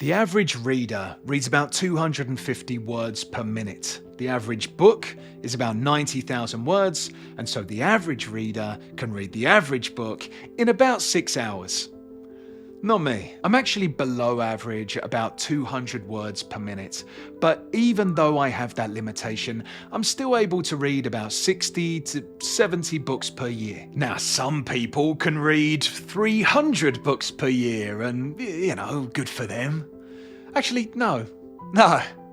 The average reader reads about 250 words per minute. The average book is about 90,000 words, and so the average reader can read the average book in about 6 hours. Not me. I'm actually below average at about 200 words per minute. But even though I have that limitation, I'm still able to read about 60 to 70 books per year. Now, some people can read 300 books per year and, good for them. Actually, no,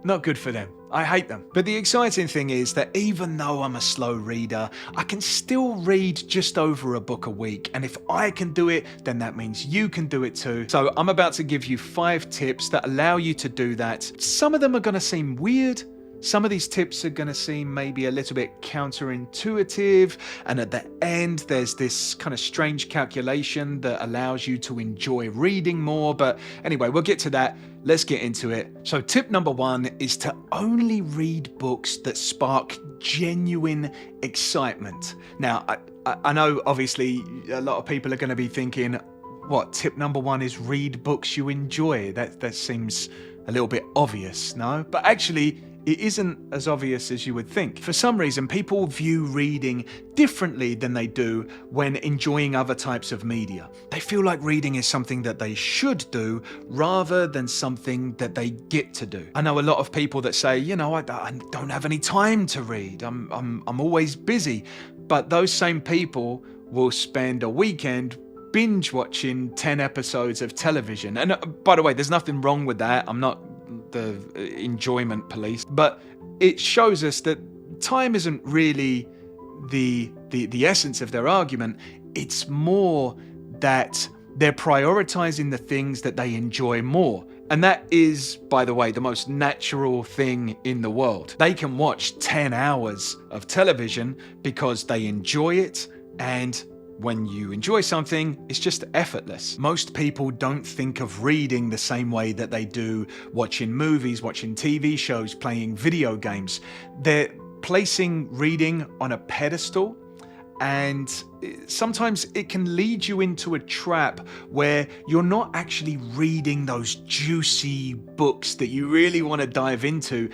not good for them. I hate them. But the exciting thing is that even though I'm a slow reader, I can still read just over a book a week. And if I can do it, then that means you can do it too. So I'm about to give you 5 tips that allow you to do that. Some of them are going to seem weird. Some of these tips are going to seem maybe a little bit counterintuitive, and at the end there's this kind of strange calculation that allows you to enjoy reading more. But anyway, we'll get to that. Let's get into it. So tip number 1 is to only read books that spark genuine excitement. Now, I know obviously a lot of people are going to be thinking, what, tip number 1 is read books you enjoy? That seems a little bit obvious, no? But actually, it isn't as obvious as you would think. For some reason, people view reading differently than they do when enjoying other types of media. They feel like reading is something that they should do rather than something that they get to do. I know a lot of people that say, I don't have any time to read. I'm always busy. But those same people will spend a weekend binge watching 10 episodes of television. And by the way, there's nothing wrong with that. I'm not the enjoyment police, but it shows us that time isn't really the essence of their argument. It's more that they're prioritizing the things that they enjoy more. And that is, by the way, the most natural thing in the world. They can watch 10 hours of television because they enjoy it, and when you enjoy something, it's just effortless. Most people don't think of reading the same way that they do watching movies, watching TV shows, playing video games. They're placing reading on a pedestal, and sometimes it can lead you into a trap where you're not actually reading those juicy books that you really want to dive into.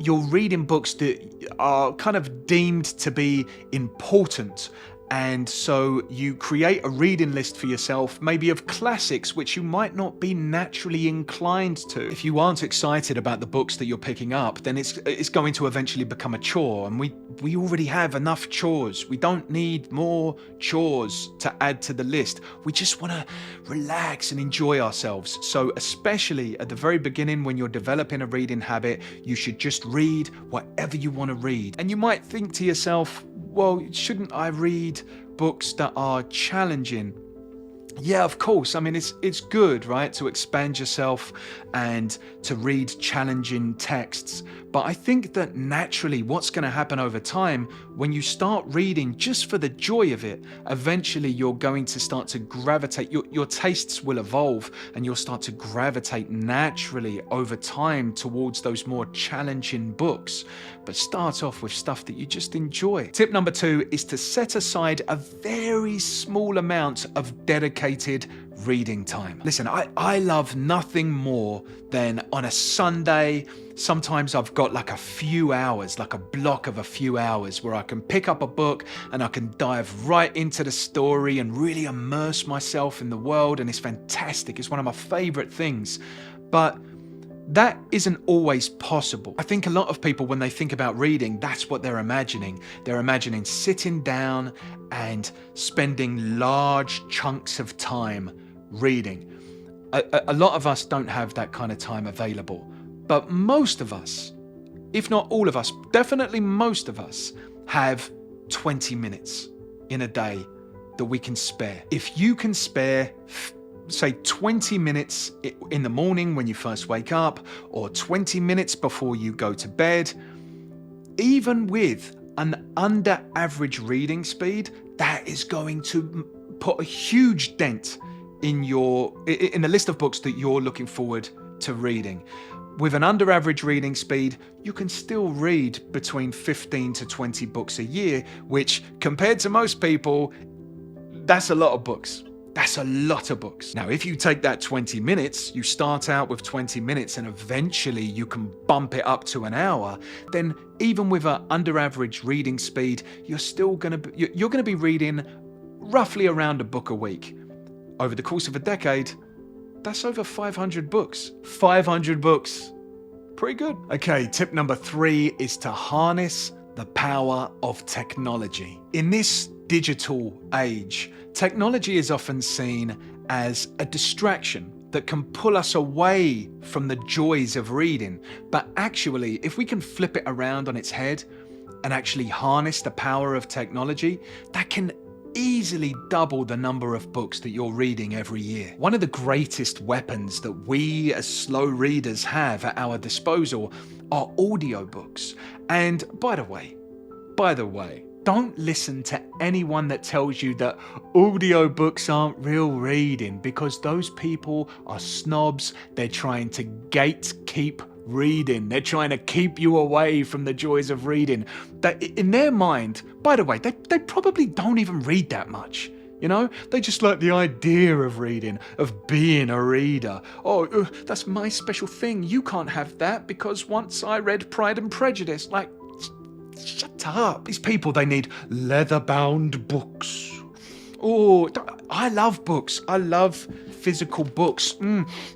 You're reading books that are kind of deemed to be important. And so you create a reading list for yourself, maybe of classics which you might not be naturally inclined to. If you aren't excited about the books that you're picking up, then it's going to eventually become a chore. And we already have enough chores. We don't need more chores to add to the list. We just want to relax and enjoy ourselves. So especially at the very beginning, when you're developing a reading habit, you should just read whatever you want to read. And you might think to yourself, well, shouldn't I read books that are challenging? Yeah, of course. I mean, it's good, right, to expand yourself and to read challenging texts. But I think that naturally what's going to happen over time, when you start reading just for the joy of it, eventually you're going to start to gravitate. Your tastes will evolve, and you'll start to gravitate naturally over time towards those more challenging books. But start off with stuff that you just enjoy. Tip number 2 is to set aside a very small amount of dedicated reading time. Listen, I love nothing more than on a Sunday. Sometimes I've got like a few hours, like a block of a few hours where I can pick up a book and I can dive right into the story and really immerse myself in the world. And it's fantastic. It's one of my favorite things. But that isn't always possible. I think a lot of people, when they think about reading, that's what they're imagining. They're imagining sitting down and spending large chunks of time reading. A lot of us don't have that kind of time available. But most of us, if not all of us, definitely most of us, have 20 minutes in a day that we can spare. If you can spare, say, 20 minutes in the morning when you first wake up, or 20 minutes before you go to bed, even with an under average reading speed, that is going to put a huge dent in the list of books that you're looking forward to reading. With an under average reading speed, you can still read between 15 to 20 books a year, which compared to most people, that's a lot of books. That's a lot of books. Now, if you take that 20 minutes, you start out with 20 minutes and eventually you can bump it up to an hour, then even with an under average reading speed, you're going to be reading roughly around a book a week. Over the course of a decade, that's over 500 books. 500 books. Pretty good. Okay, tip number 3 is to harness the power of technology. In this digital age, technology is often seen as a distraction that can pull us away from the joys of reading. But actually, if we can flip it around on its head and actually harness the power of technology, that can easily double the number of books that you're reading every year. One of the greatest weapons that we as slow readers have at our disposal are audiobooks. And by the way, don't listen to anyone that tells you that audiobooks aren't real reading, because those people are snobs. They're trying to gatekeep reading. They're trying to keep you away from the joys of reading. That in their mind, by the way, they probably don't even read that much. You know, they just like the idea of reading, of being a reader. Oh, that's my special thing. You can't have that because once I read Pride and Prejudice. Like, shut up. These people, they need leather-bound books. Oh, I love books. I love physical books.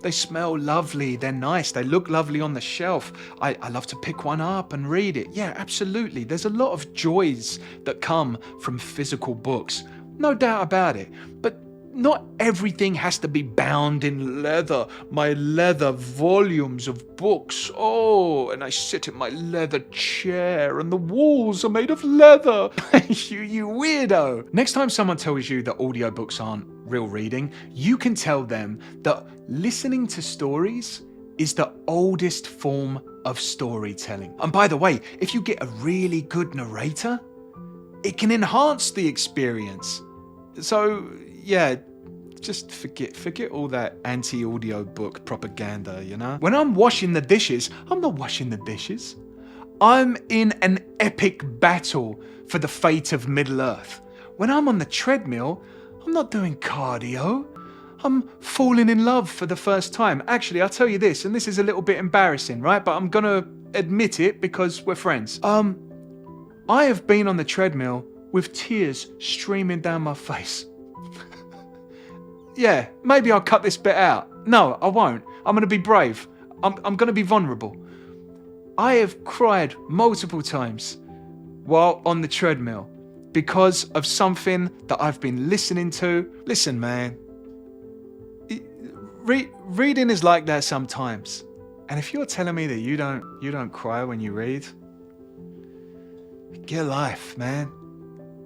They smell lovely. They're nice. They look lovely on the shelf. I love to pick one up and read it. Yeah, absolutely. There's a lot of joys that come from physical books. No doubt about it. But not everything has to be bound in leather. My leather volumes of books. Oh, and I sit in my leather chair and the walls are made of leather. you weirdo. Next time someone tells you that audiobooks aren't real reading, you can tell them that listening to stories is the oldest form of storytelling. And by the way, if you get a really good narrator, it can enhance the experience. So, yeah, just forget all that anti-audiobook propaganda, you know? When I'm washing the dishes, I'm not washing the dishes. I'm in an epic battle for the fate of Middle-earth. When I'm on the treadmill, I'm not doing cardio. I'm falling in love for the first time. Actually, I'll tell you this, and this is a little bit embarrassing, right? But I'm gonna admit it because we're friends. I have been on the treadmill with tears streaming down my face. Yeah, maybe I'll cut this bit out. No, I won't. I'm going to be brave. I'm going to be vulnerable. I have cried multiple times while on the treadmill because of something that I've been listening to. Listen, man. Reading is like that sometimes. And if you're telling me that you don't cry when you read, get a life, man.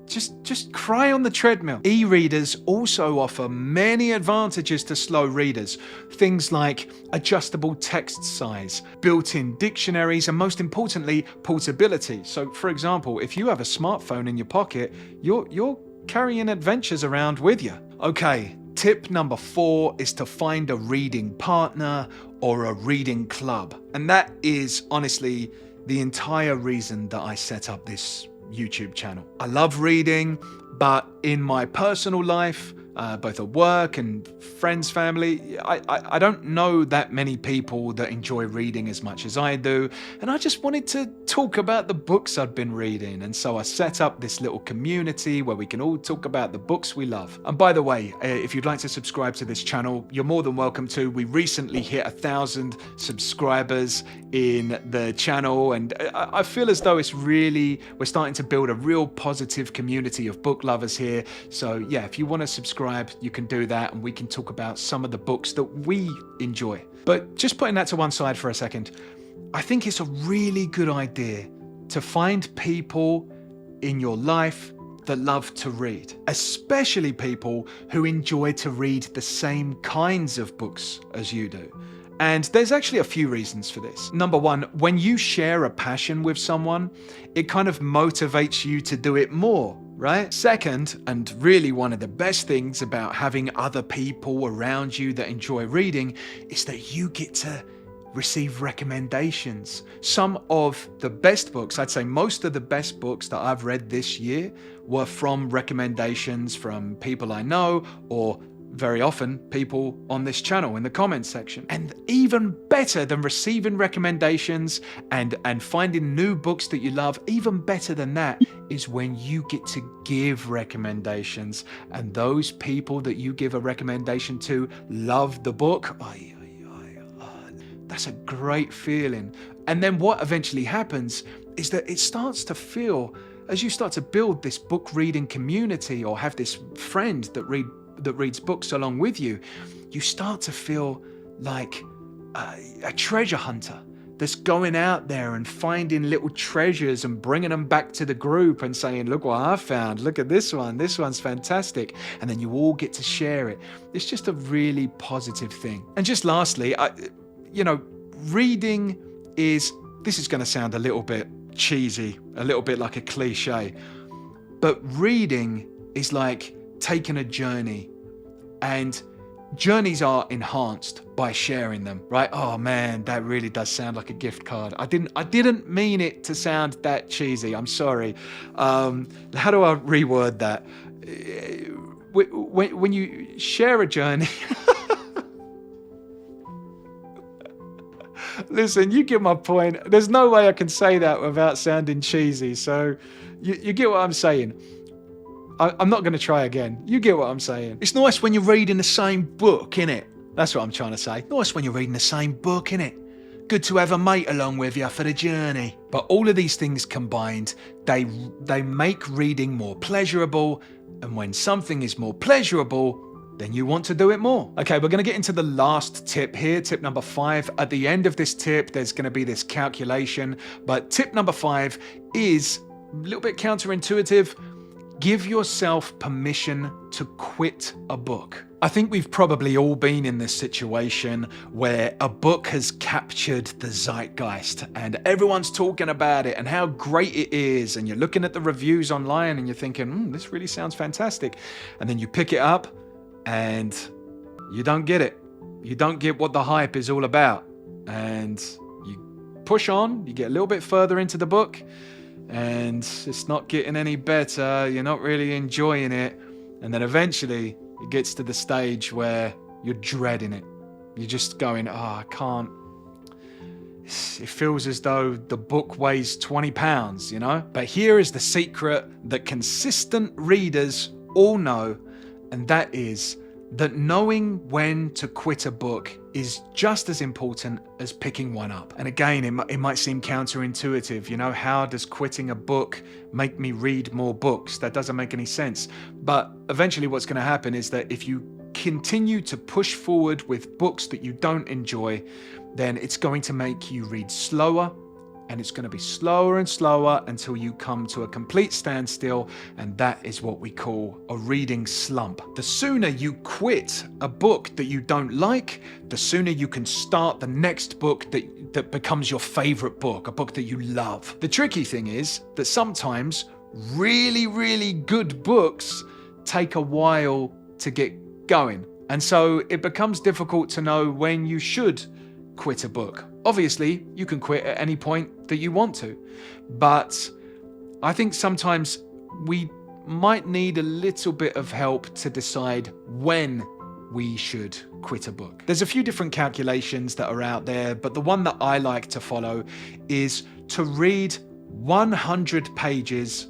Just cry on the treadmill. E-readers also offer many advantages to slow readers. Things like adjustable text size, built-in dictionaries, and most importantly, portability. So, for example, if you have a smartphone in your pocket, you're carrying adventures around with you. Okay, tip number 4 is to find a reading partner or a reading club. And that is honestly the entire reason that I set up this YouTube channel. I love reading, but in my personal life, both at work and friends, family, I don't know that many people that enjoy reading as much as I do, and I just wanted to talk about the books I'd been reading, and so I set up this little community where we can all talk about the books we love. And by the way, if you'd like to subscribe to this channel, you're more than welcome to. We recently hit 1,000 subscribers in the channel, and I feel as though we're starting to build a real positive community of book lovers here. So yeah, if you want to subscribe, you can do that, and we can talk about some of the books that we enjoy. But just putting that to one side for a second, I think it's a really good idea to find people in your life that love to read, especially people who enjoy to read the same kinds of books as you do. And there's actually a few reasons for this. Number one, when you share a passion with someone, it kind of motivates you to do it more, right? Second, and really one of the best things about having other people around you that enjoy reading, is that you get to receive recommendations. Some of the best books, I'd say most of the best books that I've read this year were from recommendations from people I know or very often people on this channel in the comments section. And even better than receiving recommendations and finding new books that you love, even better than that is when you get to give recommendations, and those people that you give a recommendation to love the book. That's a great feeling. And then what eventually happens is that it starts to feel, as you start to build this book reading community or have this friend that reads books along with you, you start to feel like a treasure hunter that's going out there and finding little treasures and bringing them back to the group and saying, look what I found, look at this one's fantastic. And then you all get to share it. It's just a really positive thing. And just lastly, reading this is going to sound a little bit cheesy, a little bit like a cliche, but reading is like taking a journey, and journeys are enhanced by sharing them, right? Oh man, that really does sound like a gift card. I didn't mean it to sound that cheesy. I'm sorry. How do I reword that? When you share a journey, listen, you get my point. There's no way I can say that without sounding cheesy. So you get what I'm saying. I'm not going to try again. You get what I'm saying. It's nice when you're reading the same book, innit? That's what I'm trying to say. Nice when you're reading the same book, innit? Good to have a mate along with you for the journey. But all of these things combined, they make reading more pleasurable. And when something is more pleasurable, then you want to do it more. Okay, we're going to get into the last tip here, tip number 5. At the end of this tip, there's going to be this calculation. But tip number 5 is a little bit counterintuitive. Give yourself permission to quit a book. I think we've probably all been in this situation where a book has captured the zeitgeist and everyone's talking about it and how great it is, and you're looking at the reviews online and you're thinking, this really sounds fantastic. And then you pick it up and you don't get it. You don't get what the hype is all about. And you push on, you get a little bit further into the book, and it's not getting any better. You're not really enjoying it. And then eventually it gets to the stage where you're dreading it. You're just going, I can't. It feels as though the book weighs 20 pounds, But here is the secret that consistent readers all know, and that is that knowing when to quit a book is just as important as picking one up. And again, it might seem counterintuitive. How does quitting a book make me read more books? That doesn't make any sense. But eventually what's going to happen is that if you continue to push forward with books that you don't enjoy, then it's going to make you read slower, and it's going to be slower and slower until you come to a complete standstill, and that is what we call a reading slump. The sooner you quit a book that you don't like, the sooner you can start the next book that becomes your favorite book, a book that you love. The tricky thing is that sometimes really, really good books take a while to get going, and so it becomes difficult to know when you should quit a book. Obviously, you can quit at any point that you want to, but I think sometimes we might need a little bit of help to decide when we should quit a book. There's a few different calculations that are out there, but the one that I like to follow is to read 100 pages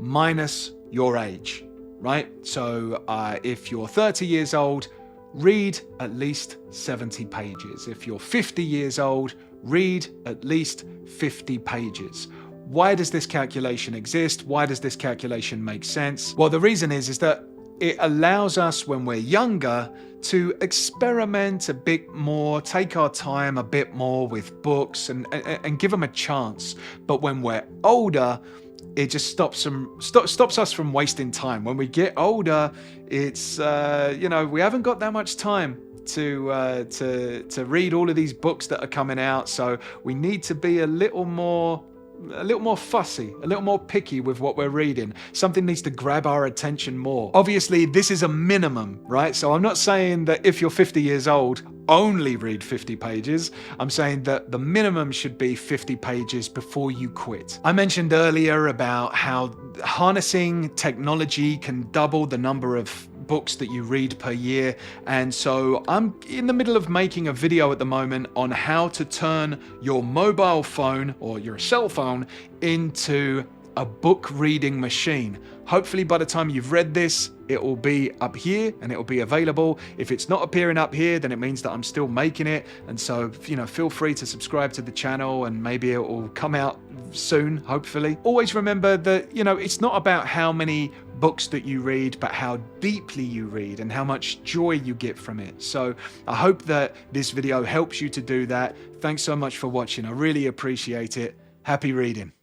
minus your age, right? So if you're 30 years old, read at least 70 pages. If you're 50 years old, read at least 50 pages. Why does this calculation exist? Why does this calculation make sense? Well, the reason is that it allows us when we're younger to experiment a bit more, take our time a bit more with books and give them a chance. But when we're older, it just stops us from wasting time. When we get older, it's we haven't got that much time to read all of these books that are coming out. So we need to be a little more fussy, a little more picky with what we're reading. Something needs to grab our attention more. Obviously, this is a minimum, right? So I'm not saying that if you're 50 years old, only read 50 pages. I'm saying that the minimum should be 50 pages before you quit. I mentioned earlier about how harnessing technology can double the number of books that you read per year. And so I'm in the middle of making a video at the moment on how to turn your mobile phone or your cell phone into a book reading machine. Hopefully by the time you've read this, it will be up here and it will be available. If it's not appearing up here, then it means that I'm still making it. And so, feel free to subscribe to the channel and maybe it will come out soon, hopefully. Always remember that, it's not about how many books that you read, but how deeply you read and how much joy you get from it. So I hope that this video helps you to do that. Thanks so much for watching. I really appreciate it. Happy reading.